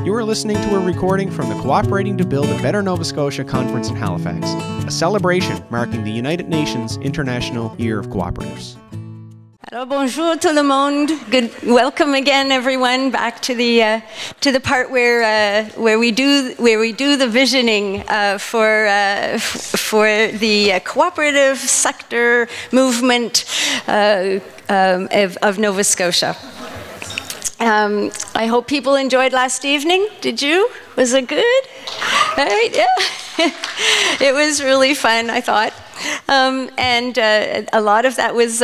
You are listening to a recording from the Cooperating to Build a Better Nova Scotia conference in Halifax, a celebration marking the United Nations International Year of Cooperatives. Alors bonjour tout le monde. Good, welcome again, everyone, back to the part where we do the visioning for the cooperative sector movement of Nova Scotia. I hope people enjoyed last evening. Did you? Was it good? Right? Yeah. It was really fun, I thought. And a lot of that was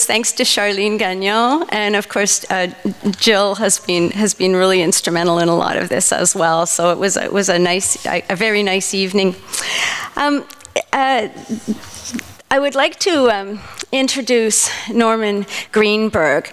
thanks to Charlene Gagnon, and of course Jill has been really instrumental in a lot of this as well. So it was a very nice evening. I would like to introduce Norman Greenberg,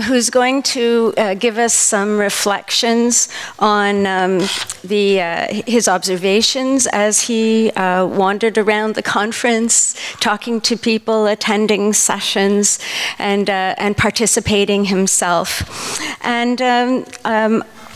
who's going to give us some reflections on his observations as he wandered around the conference, talking to people, attending sessions, and participating himself. And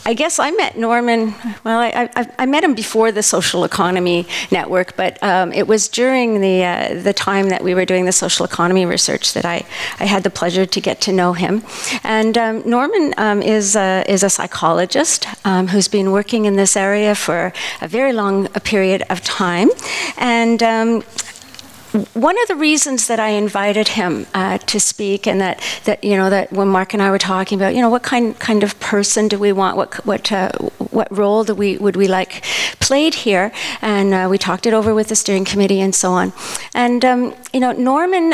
I guess I met Norman, well, I met him before the Social Economy Network, but it was during the time that we were doing the social economy research that I had the pleasure to get to know him. And Norman is a psychologist who's been working in this area for a very long period of time. And one of the reasons that I invited him to speak, and that when Mark and I were talking about, what kind of person do we want, what role would we like played here, and we talked it over with the steering committee and so on. And Norman,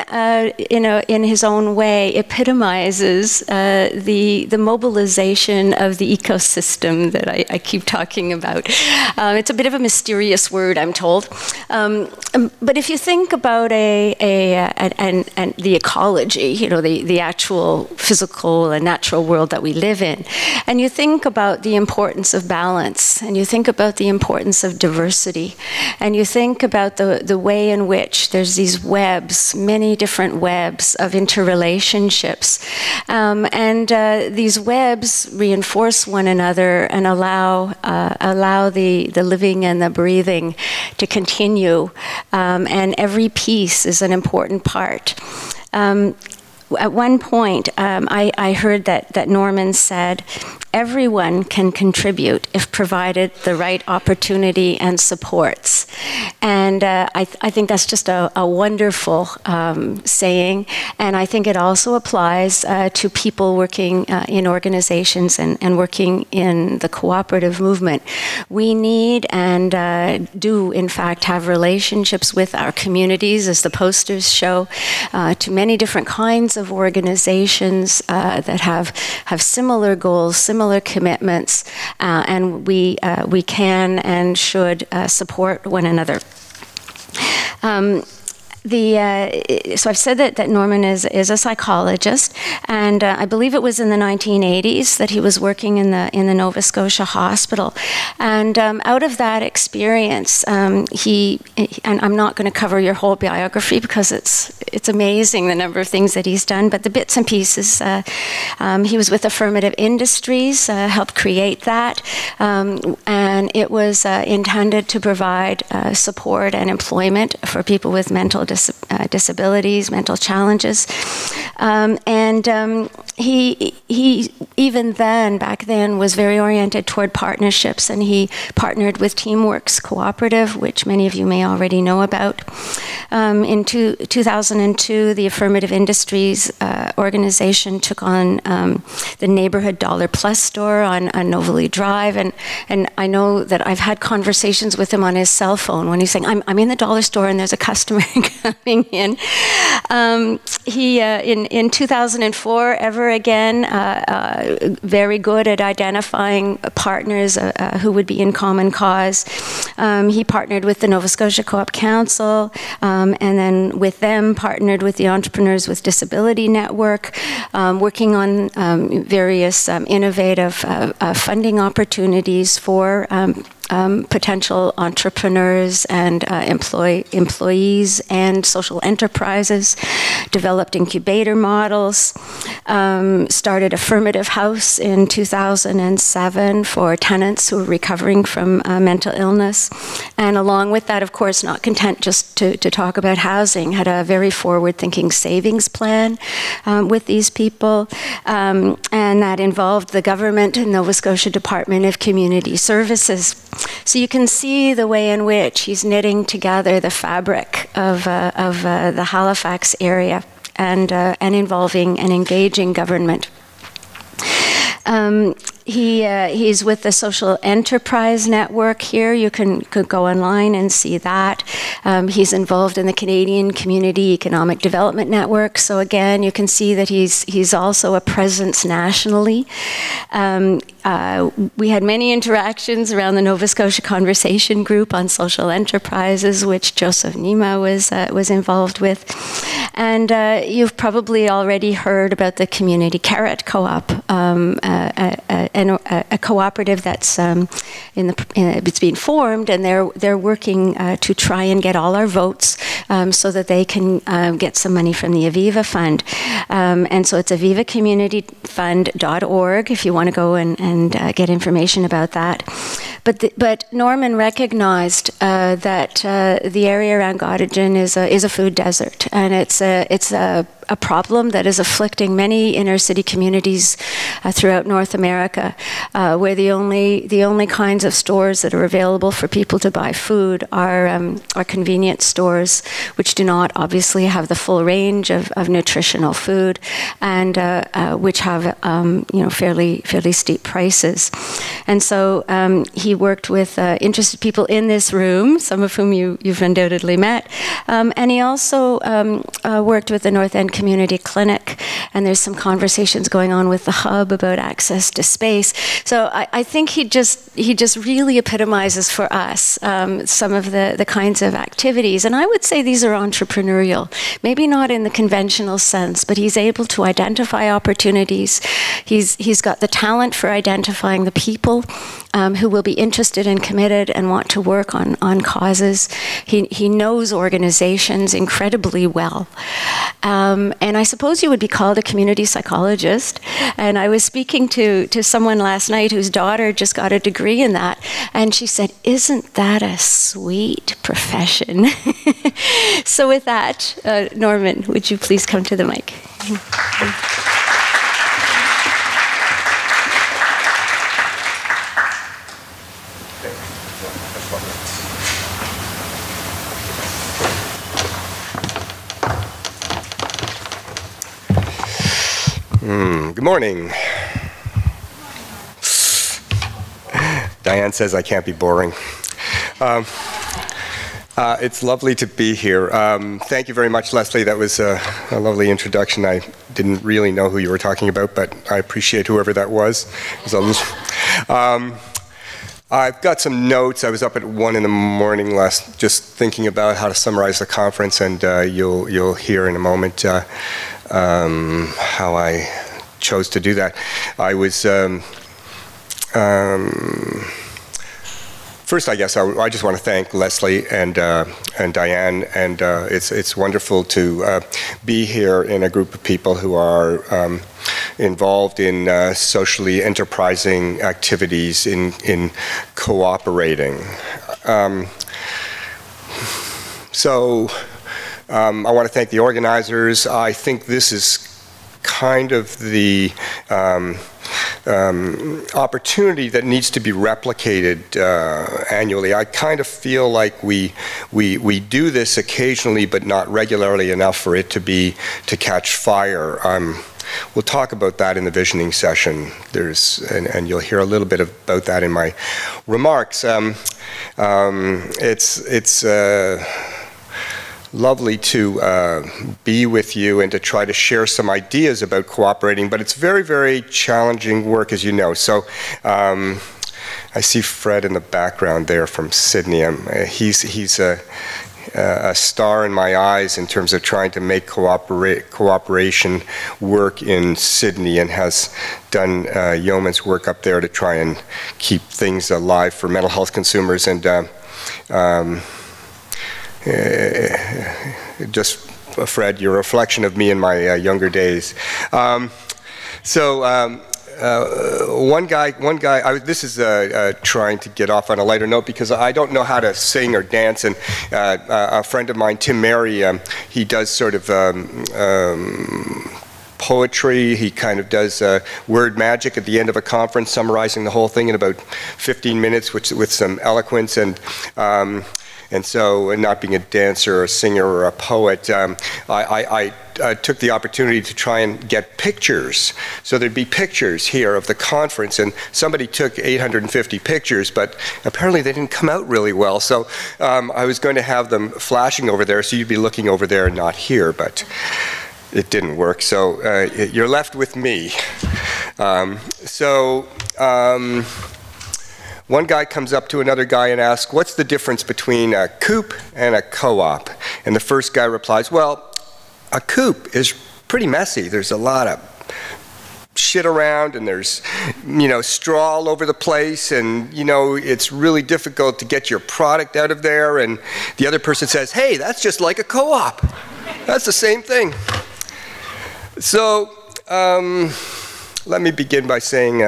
in his own way, epitomizes the mobilization of the ecosystem that I keep talking about. It's a bit of a mysterious word, I'm told, but if you think about the ecology, the actual physical and natural world that we live in, and you think about the importance of balance, and you think about the importance of diversity, and you think about the way in which there's these webs, many different webs of interrelationships, and these webs reinforce one another and allow the living and the breathing to continue, and every piece is an important part. At one point, I heard that Norman said, everyone can contribute if provided the right opportunity and supports. And I think that's just a wonderful saying. And I think it also applies to people working in organizations and working in the cooperative movement. We need and do, in fact, have relationships with our communities, as the posters show, to many different kinds of organizations that have similar goals, similar commitments, and we can and should support one another. So I've said that Norman is a psychologist, and I believe it was in the 1980s that he was working in the Nova Scotia hospital. And out of that experience, and I'm not going to cover your whole biography because it's amazing the number of things that he's done, but the bits and pieces. He was with Affirmative Industries, helped create that, and it was intended to provide support and employment for people with mental disabilities, mental challenges, and he even back then was very oriented toward partnerships, and he partnered with Teamworks Co-operative, which many of you may already know about. In 2002, the Affirmative Industries organization took on the neighborhood Dollar Plus store on Novalee Drive, and I know that I've had conversations with him on his cell phone when he's saying, I'm in the dollar store and there's a customer coming in. He, in 2004, ever again, very good at identifying partners who would be in common cause. He partnered with the Nova Scotia Co-op Council, and then with them partnered with the Entrepreneurs with Disability Network, working on various innovative funding opportunities for potential entrepreneurs and employees and social enterprises, developed incubator models, started Affirmative House in 2007 for tenants who were recovering from mental illness. And along with that, of course, not content just to talk about housing, had a very forward-thinking savings plan with these people. And that involved the government and Nova Scotia Department of Community Services. So you can see the way in which he's knitting together the fabric of the Halifax area and involving and engaging government. He's with the Social Enterprise Network here. You could go online and see that. He's involved in the Canadian Community Economic Development Network. So again, you can see that he's also a presence nationally. We had many interactions around the Nova Scotia Conversation Group on social enterprises, which Joseph Nima was involved with. And you've probably already heard about the Community Carrot Co-op, a cooperative that's it's being formed, and they're working to try and get all our votes so that they can get some money from the Aviva Fund. And so it's avivacommunityfund.org if you want to go and get information about that. But Norman recognized that the area around Gottingen is a food desert, and it's a problem that is afflicting many inner city communities throughout North America, where the only kinds of stores that are available for people to buy food are convenience stores, which do not obviously have the full range of nutritional food, and which have fairly steep prices. And so he worked with interested people in this room, some of whom you've undoubtedly met, and he also worked with the North End Community Clinic, and there's some conversations going on with the Hub about access to space. So I think he just really epitomizes for us some of the kinds of activities, and I would say these are entrepreneurial, maybe not in the conventional sense, but he's able to identify opportunities. He's got the talent for identifying the people who will be interested and committed and want to work on causes. He knows organizations incredibly well. And I suppose you would be called a community psychologist. And I was speaking to someone last night whose daughter just got a degree in that. And she said, "Isn't that a sweet profession?" So with that, Norman, would you please come to the mic? Good morning. Diane says I can't be boring. It's lovely to be here. Thank you very much, Leslie. That was a lovely introduction. I didn't really know who you were talking about, but I appreciate whoever that was. I've got some notes. I was up at 1 in the morning just thinking about how to summarize the conference, and you'll hear in a moment how I chose to do that. I was first, I guess I just want to thank Leslie and Diane, and it's wonderful to be here in a group of people who are involved in socially enterprising activities in cooperating. So I want to thank the organizers. I think this is kind of the opportunity that needs to be replicated annually. I kind of feel like we do this occasionally, but not regularly enough for it to catch fire. We'll talk about that in the visioning session. And you'll hear a little bit about that in my remarks. It's lovely to be with you and to try to share some ideas about cooperating, but it's very, very challenging work, as you know. So I see Fred in the background there from Sydney. a star in my eyes in terms of trying to make cooperation work in Sydney, and has done yeoman's work up there to try and keep things alive for mental health consumers. And just, Fred, you're a reflection of me in my younger days. One guy, this is trying to get off on a lighter note because I don't know how to sing or dance, and a friend of mine, Tim Mary, he does sort of poetry. He kind of does word magic at the end of a conference, summarizing the whole thing in about 15 minutes with some eloquence. And so, not being a dancer or a singer or a poet, I took the opportunity to try and get pictures. So there'd be pictures here of the conference, and somebody took 850 pictures, but apparently they didn't come out really well. So I was going to have them flashing over there, so you'd be looking over there and not here, but it didn't work. So you're left with me. One guy comes up to another guy and asks, what's the difference between a coop and a co-op? And the first guy replies, well, a coop is pretty messy. There's a lot of shit around, and there's, straw all over the place, and, it's really difficult to get your product out of there. And the other person says, hey, that's just like a co-op. That's the same thing. So let me begin by saying,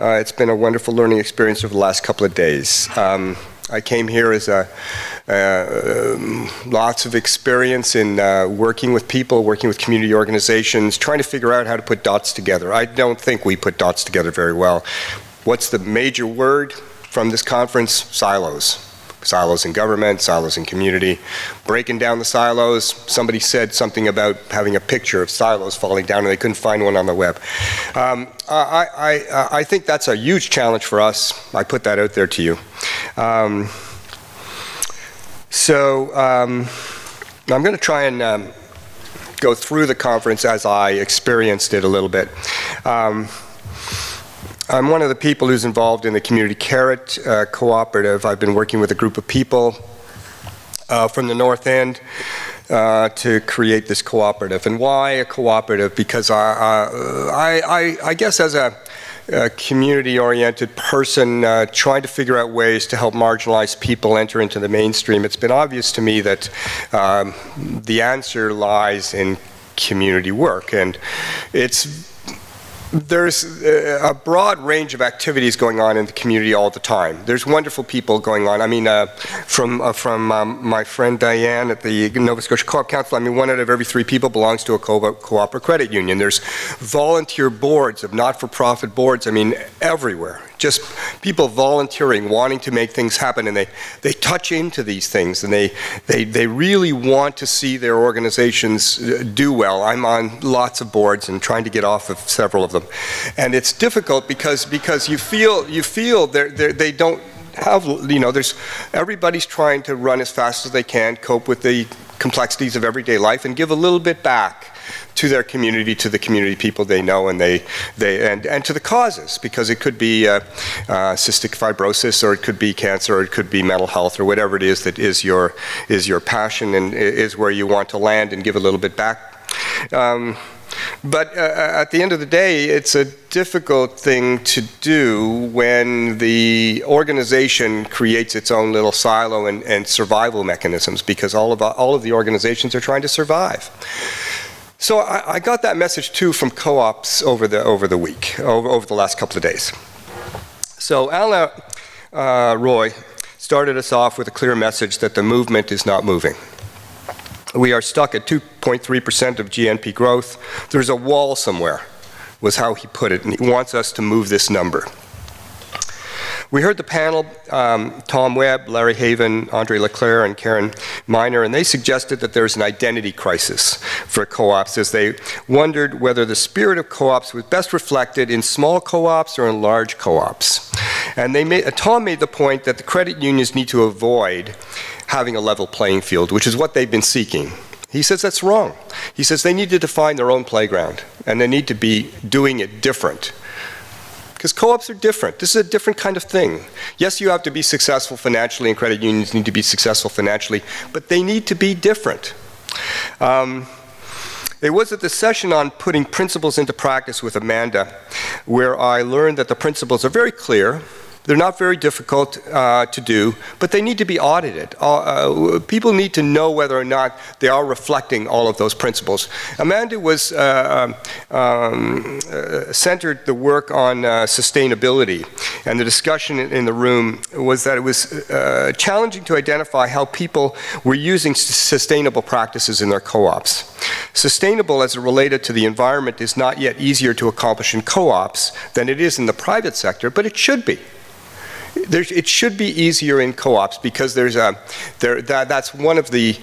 it's been a wonderful learning experience over the last couple of days. I came here as lots of experience in working with people, working with community organizations, trying to figure out how to put dots together. I don't think we put dots together very well. What's the major word from this conference? Silos. Silos in government, silos in community. Breaking down the silos. Somebody said something about having a picture of silos falling down and they couldn't find one on the web. I think that's a huge challenge for us. I put that out there to you. I'm going to try and go through the conference as I experienced it a little bit. I'm one of the people who's involved in the Community Carrot Cooperative. I've been working with a group of people from the North End to create this cooperative. And why a cooperative? Because I guess as a community-oriented person trying to figure out ways to help marginalized people enter into the mainstream, it's been obvious to me that the answer lies in community work. And there's a broad range of activities going on in the community all the time. There's wonderful people going on. I mean, from my friend Diane at the Nova Scotia Co-op Council, I mean, 1 out of every 3 people belongs to a co-op or credit union. There's volunteer boards of not-for-profit boards, I mean, everywhere. Just people volunteering, wanting to make things happen, and they touch into these things, and they really want to see their organizations do well. I'm on lots of boards and trying to get off of several of them. And it's difficult because you feel they don't have, everybody's trying to run as fast as they can, cope with the complexities of everyday life, and give a little bit back to their community, to the community people they know, and and to the causes, because it could be cystic fibrosis, or it could be cancer, or it could be mental health, or whatever it is that is your passion and is where you want to land and give a little bit back. But at the end of the day, it's a difficult thing to do when the organization creates its own little silo and survival mechanisms, because all of the organizations are trying to survive. So I got that message too from co-ops over the week, over the last couple of days. So Alna Roy started us off with a clear message that the movement is not moving. We are stuck at 2.3% of GNP growth. There's a wall somewhere, was how he put it, and he wants us to move this number. We heard the panel, Tom Webb, Larry Haven, Andre Leclerc, and Karen Miner, and they suggested that there's an identity crisis for co-ops, as they wondered whether the spirit of co-ops was best reflected in small co-ops or in large co-ops. And Tom made the point that the credit unions need to avoid having a level playing field, which is what they've been seeking. He says that's wrong. He says they need to define their own playground, and they need to be doing it different. Because co-ops are different. This is a different kind of thing. Yes, you have to be successful financially, and credit unions need to be successful financially, but they need to be different. It was at the session on putting principles into practice with Amanda where I learned that the principles are very clear. They're not very difficult to do, but they need to be audited. People need to know whether or not they are reflecting all of those principles. Amanda was centered the work on sustainability, and the discussion in the room was that it was challenging to identify how people were using sustainable practices in their co-ops. Sustainable as it related to the environment is not yet easier to accomplish in co-ops than it is in the private sector, but it should be. It should be easier in co-ops because that's one of the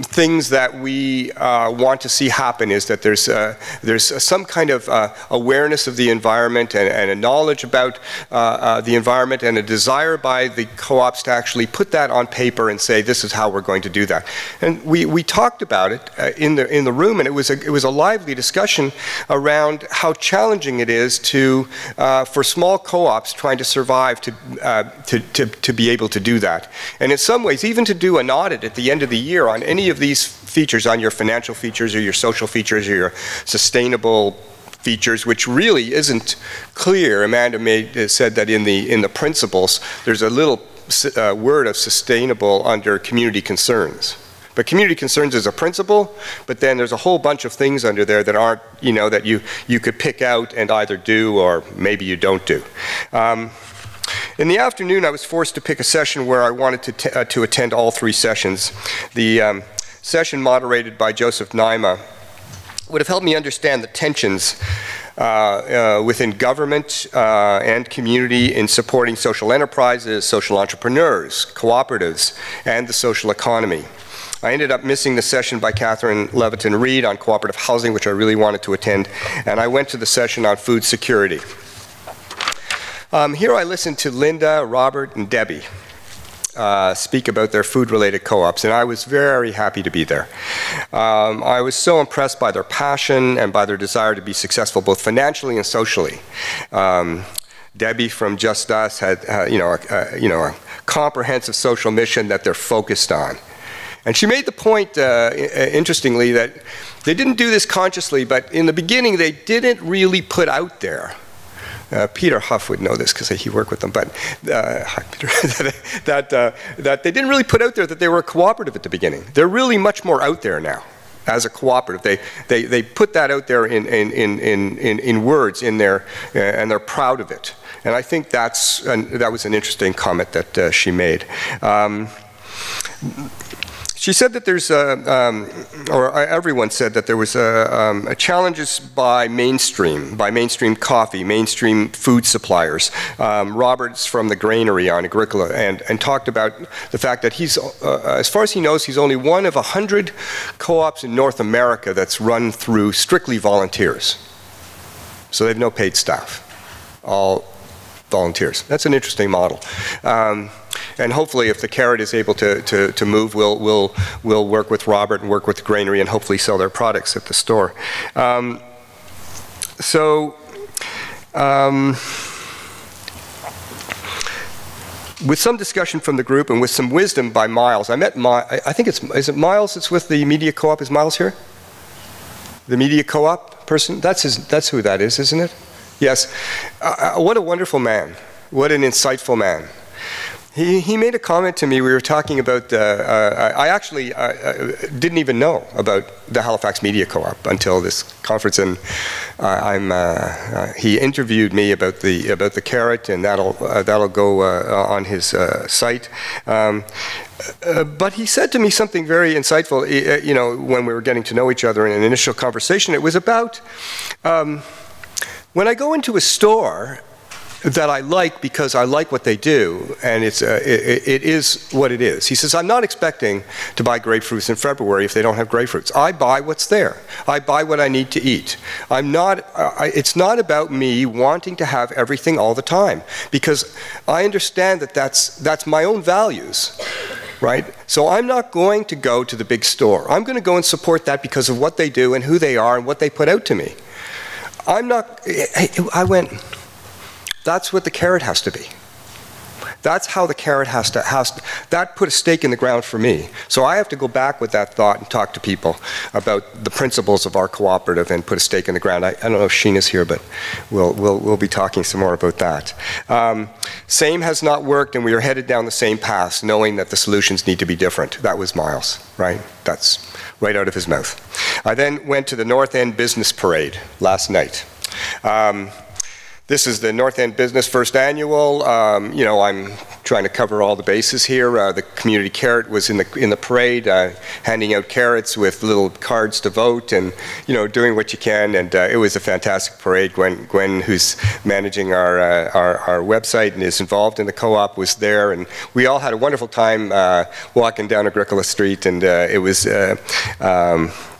things that we want to see happen, is that there's some kind of awareness of the environment and a knowledge about the environment and a desire by the co-ops to actually put that on paper and say, this is how we're going to do that. And we talked about it in the room, and it was a lively discussion around how challenging it is for small co-ops trying to survive to be able to do that. And in some ways, even to do an audit at the end of the year on any of these features, on your financial features or your social features or your sustainable features, which really isn't clear. Amanda said that in the principles, there's a little word of sustainable under community concerns. But community concerns is a principle, but then there's a whole bunch of things under there that aren't, that you could pick out and either do or maybe you don't do. In the afternoon, I was forced to pick a session where I wanted to attend all three sessions. The session moderated by Joseph Naima would have helped me understand the tensions within government and community in supporting social enterprises, social entrepreneurs, cooperatives, and the social economy. I ended up missing the session by Catherine Leviton-Reed on cooperative housing, which I really wanted to attend, and I went to the session on food security. Here I listened to Linda, Robert, and Debbie speak about their food-related co-ops, and I was very happy to be there. I was so impressed by their passion and by their desire to be successful both financially and socially. Debbie from Just Us had a comprehensive social mission that they're focused on. And she made the point, interestingly, that they didn't do this consciously, but in the beginning they didn't really put out there. Peter Huff would know this because he worked with them, but that they didn't really put out there that they were a cooperative at the beginning. They're really much more out there now as a cooperative. They put that out there in words in there, and they're proud of it. And I think that was an interesting comment that she made. She said that there's, everyone said that there was challenges by mainstream coffee, mainstream food suppliers. Robert's from the Granary on Agricola and talked about the fact that he's, as far as he knows, he's only one of 100 co-ops in North America that's run through strictly volunteers. So they have no paid staff, all volunteers. That's an interesting model. And hopefully, if the carrot is able to move, we'll work with Robert and work with the Granary and hopefully sell their products at the store. With some discussion from the group and with some wisdom by Miles, I met I think is it Miles that's with the media co-op? Is Miles here? The media co-op person? That's who that is, isn't it? Yes. What a wonderful man. What an insightful man. He made a comment to me. We were talking about, I actually didn't even know about the Halifax Media Co-op until this conference, and he interviewed me about the carrot, and that'll go on his site. But he said to me something very insightful, when we were getting to know each other in an initial conversation. It was about when I go into a store that I like because I like what they do, and it is what it is. He says, I'm not expecting to buy grapefruits in February if they don't have grapefruits. I buy what's there. I buy what I need to eat. It's not about me wanting to have everything all the time, because I understand that that's my own values, right? So I'm not going to go to the big store. I'm going to go and support that because of what they do and who they are and what they put out to me. I went, That's what the carrot has to be. That's how the carrot has to, that put a stake in the ground for me. So I have to go back with that thought and talk to people about the principles of our cooperative and put a stake in the ground. I don't know if Sheena's here, but we'll be talking some more about that. Same has not worked, and we are headed down the same path, knowing that the solutions need to be different. That was Miles, right? That's right out of his mouth. I then went to the North End Business Parade last night. This is the North End Business First Annual. You know, I'm trying to cover all the bases here. The community carrot was in the parade, handing out carrots with little cards to vote, and you know, doing what you can. And it was a fantastic parade. Gwen, who's managing our website and is involved in the co-op, was there, and we all had a wonderful time walking down Agricola Street. And it was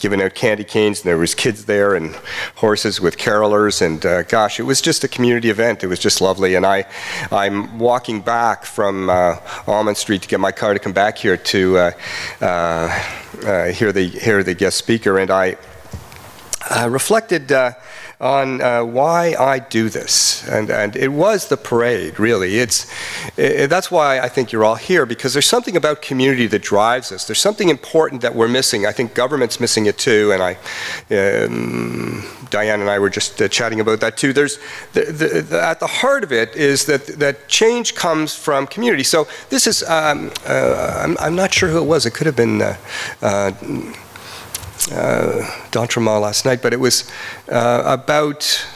giving out candy canes, and there was kids there and horses with carolers, and gosh, it was just a community event. It was just lovely. And I'm walking back from Almond Street to get my car to come back here to hear the guest speaker, and I reflected on why I do this, and it was the parade, really. That's why I think you're all here, because there's something about community that drives us. There's something important that we're missing. I think government's missing it too, and Diane and I were just chatting about that too. There's at the heart of it is that change comes from community. So this is I'm not sure who it was. It could have been D'Entremont last night, but it was about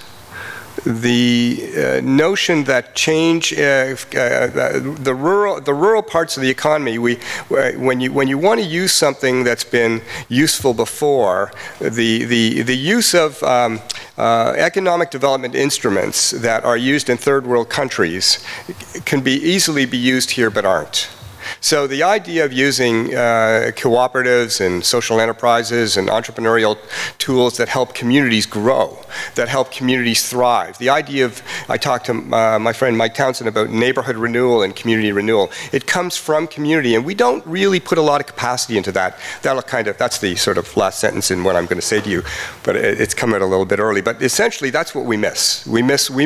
the notion that change, the rural parts of the economy, when you want to use something that's been useful before, the use of economic development instruments that are used in third world countries can easily be used here but aren't. So the idea of using cooperatives and social enterprises and entrepreneurial tools that help communities grow, that help communities thrive. The idea of, I talked to my friend Mike Townsend about neighborhood renewal and community renewal. It comes from community, and we don't really put a lot of capacity into that. That's the sort of last sentence in what I'm going to say to you, but it's come out a little bit early. But essentially, that's what we miss. We miss the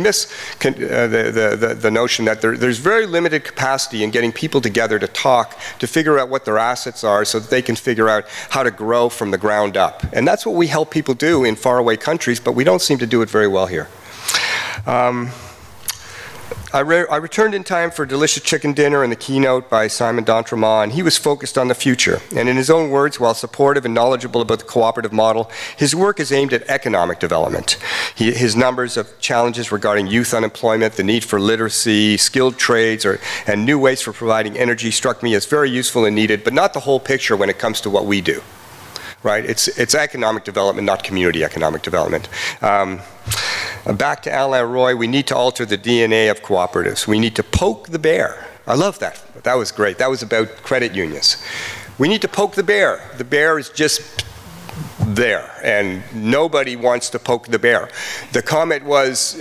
notion that there's very limited capacity in getting people together to talk, to figure out what their assets are so that they can figure out how to grow from the ground up. And that's what we help people do in faraway countries, but we don't seem to do it very well here. I returned in time for Delicious Chicken Dinner and the keynote by Simon D'Entremont, and he was focused on the future. And in his own words, while supportive and knowledgeable about the cooperative model, his work is aimed at economic development. His numbers of challenges regarding youth unemployment, the need for literacy, skilled trades, and new ways for providing energy struck me as very useful and needed, but not the whole picture when it comes to what we do. Right? It's economic development, not community economic development. Back to Alain Roy, we need to alter the DNA of cooperatives. We need to poke the bear. I love that. That was great. That was about credit unions. We need to poke the bear. The bear is just there, and nobody wants to poke the bear. The comment was,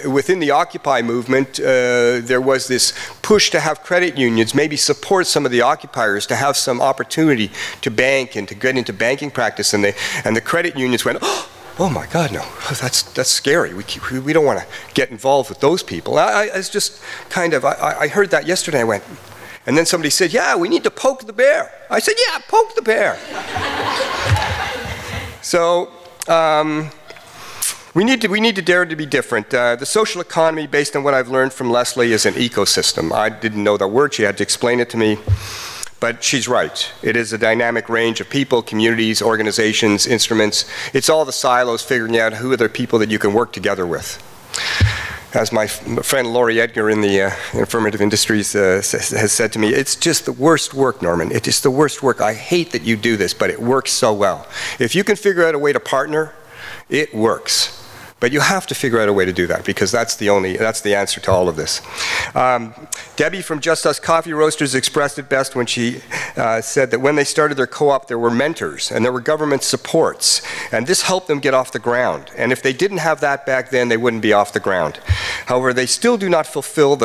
within the Occupy movement, there was this push to have credit unions maybe support some of the occupiers to have some opportunity to bank and to get into banking practice, and the credit unions went, oh my God, no, that's scary. We don't want to get involved with those people. I just kind of, I heard that yesterday, I went, and then somebody said, yeah, we need to poke the bear. I said, yeah, poke the bear. So we need to dare to be different. The social economy, based on what I've learned from Leslie, is an ecosystem. I didn't know that word. She had to explain it to me. But she's right. It is a dynamic range of people, communities, organizations, instruments. It's all the silos figuring out who are the people that you can work together with. As my friend Laurie Edgar in the affirmative industries has said to me, it's just the worst work, Norman. It's just the worst work. I hate that you do this, but it works so well. If you can figure out a way to partner, it works. But you have to figure out a way to do that, because that's the answer to all of this. Debbie from Just Us Coffee Roasters expressed it best when she said that when they started their co-op, there were mentors and there were government supports, and this helped them get off the ground. And if they didn't have that back then, they wouldn't be off the ground. However, they still do not fulfill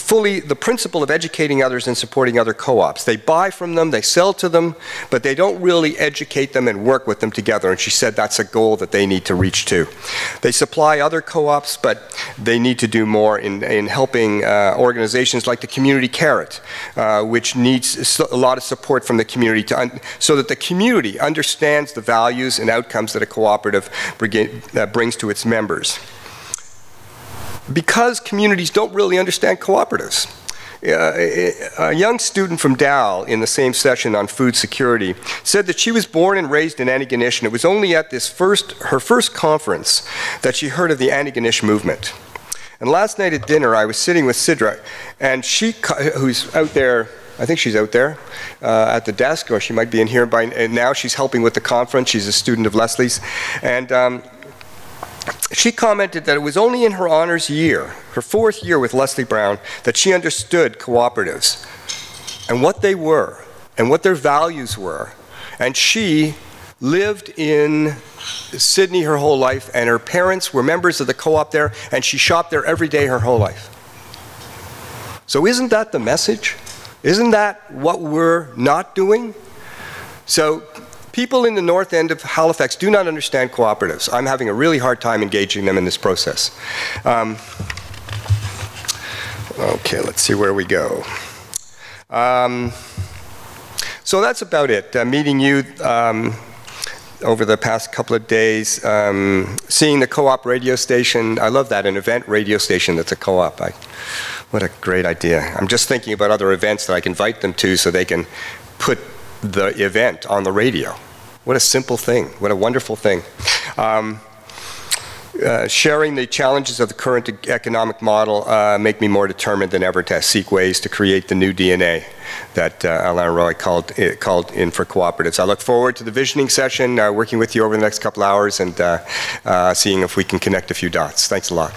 fully the principle of educating others and supporting other co-ops. They buy from them, they sell to them, but they don't really educate them and work with them together. And she said that's a goal that they need to reach to. They supply other co-ops, but they need to do more in helping organizations like the Community Carrot, which needs a lot of support from the community so that the community understands the values and outcomes that a cooperative brings to its members. Because communities don't really understand cooperatives. A young student from Dal in the same session on food security said that she was born and raised in Antigonish, and it was only at her first conference that she heard of the Antigonish movement. And last night at dinner, I was sitting with Sidra, and she, who's out there, I think she's out there at the desk, or she might be in here by now. She's helping with the conference. She's a student of Leslie's. And she commented that it was only in her honors year, her 4th year with Leslie Brown, that she understood cooperatives and what they were and what their values were. And she lived in Sydney her whole life, and her parents were members of the co-op there, and she shopped there every day her whole life. So isn't that the message? Isn't that what we're not doing? So people in the north end of Halifax do not understand cooperatives. I'm having a really hard time engaging them in this process. Okay, let's see where we go. So that's about it. Meeting you over the past couple of days, seeing the co-op radio station. I love that, an event radio station that's a co-op. What a great idea. I'm just thinking about other events that I can invite them to so they can put the event on the radio. What a simple thing. What a wonderful thing. Sharing the challenges of the current economic model make me more determined than ever to seek ways to create the new DNA that Alain Roy called in for cooperatives. I look forward to the visioning session, working with you over the next couple hours, and seeing if we can connect a few dots. Thanks a lot.